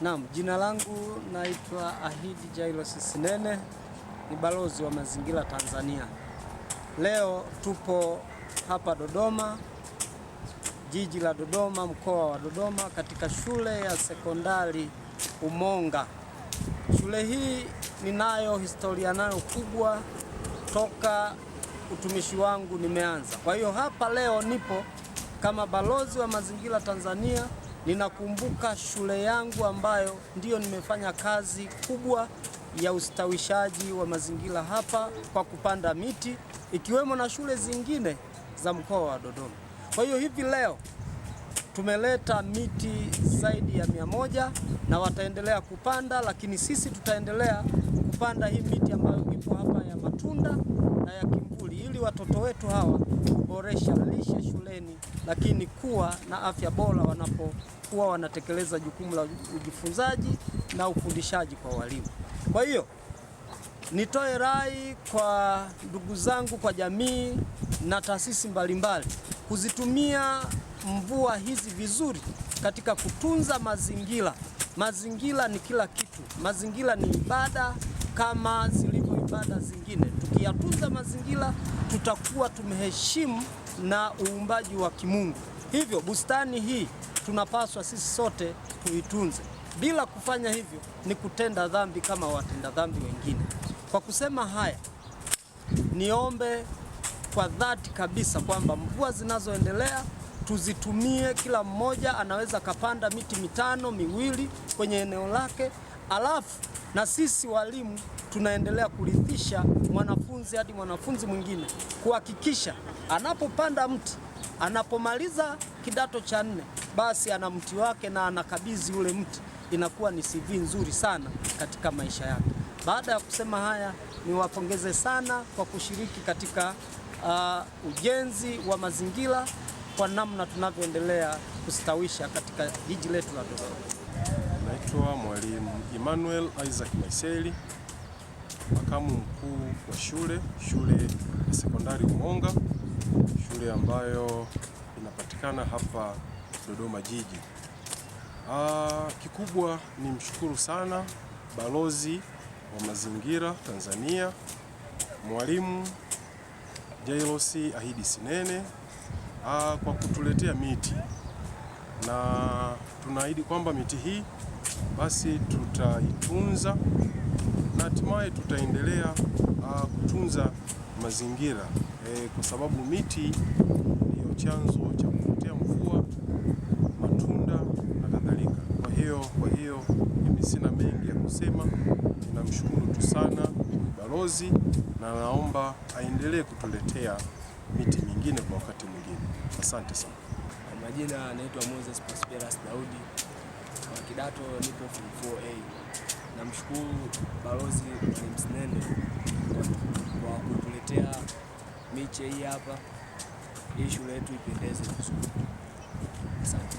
Naam, jina langu naitwa Ahidi Jairus Sinene, ni balozi wa mazingira Tanzania. Leo tupo hapa Dodoma, jiji la Dodoma, mkoa wa Dodoma, katika shule ya sekondari Umonga. Shule hii ninayo historia nayo kubwa toka utumishi wangu nimeanza. Kwa hiyo hapa leo nipo kama balozi wa mazingira Tanzania. Ninakumbuka shule yangu ambayo ndiyo nimefanya kazi kubwa ya ustawishaji wa mazingira hapa kwa kupanda miti, ikiwemo na shule zingine za mkoa wa Dodoma. Kwa hiyo hivi leo tumeleta miti zaidi ya 100 na wataendelea kupanda, lakini sisi tutaendelea kupanda hii miti ambayo ipo hapa ya matunda na ya kimvuli, ili watoto wetu hawa kuboresha lishe shuleni, lakini kuwa na afya bora wanapokuwa wanatekeleza jukumu la ujifunzaji na ufundishaji kwa walimu. Kwa hiyo nitoe rai kwa ndugu zangu, kwa jamii na taasisi mbalimbali kuzitumia mvua hizi vizuri katika kutunza mazingira. Mazingira ni kila kitu. Mazingira ni ibada kama zilivyo ibada zingine. Tukiyatunza mazingira, tutakuwa tumeheshimu na uumbaji wa kimungu. Hivyo bustani hii tunapaswa sisi sote tuitunze. Bila kufanya hivyo ni kutenda dhambi kama watenda dhambi wengine. Kwa kusema haya, niombe kwa dhati kabisa kwamba mvua zinazoendelea tuzitumie, kila mmoja anaweza kapanda miti 5 miwili kwenye eneo lake, alafu na sisi walimu tunaendelea kurithisha mwanafunzi hadi mwanafunzi mwingine, kuhakikisha anapopanda mti, anapomaliza kidato cha 4, basi ana mti wake na anakabidhi ule mti. Inakuwa ni CV nzuri sana katika maisha yake. Baada ya kusema haya, niwapongeze sana kwa kushiriki katika ujenzi wa mazingira kwa namna tunavyoendelea kustawisha katika jiji letu la Dodoma. Naitwa Mwalimu Emmanuel Isaac Maiseli, makamu mkuu wa shule ya sekondari Umonga, shule ambayo inapatikana hapa Dodoma jiji. Kikubwa ni mshukuru sana balozi wa mazingira Tanzania, Mwalimu Jairus Ahidi Sinene, kwa kutuletea miti, na tunaahidi kwamba miti hii basi tutaitunza na hatimaye tutaendelea kutunza mazingira, kwa sababu miti ndiyo chanzo cha kuvutia mvua, matunda na kadhalika. Kwa hiyo mimi sina mengi ya kusema. Ninamshukuru tu sana balozi na naomba aendelee kutuletea miti mingine kwa wakati mwingine. Asante sana. Kwa majina anaitwa Moses Prosperous Daudi, kwa kidato nipo form 4A. Namshukuru balozi Mwalimu Sinene kwa kutuletea miche hii hapa, ili shule yetu ipendeze vizuri. Asante.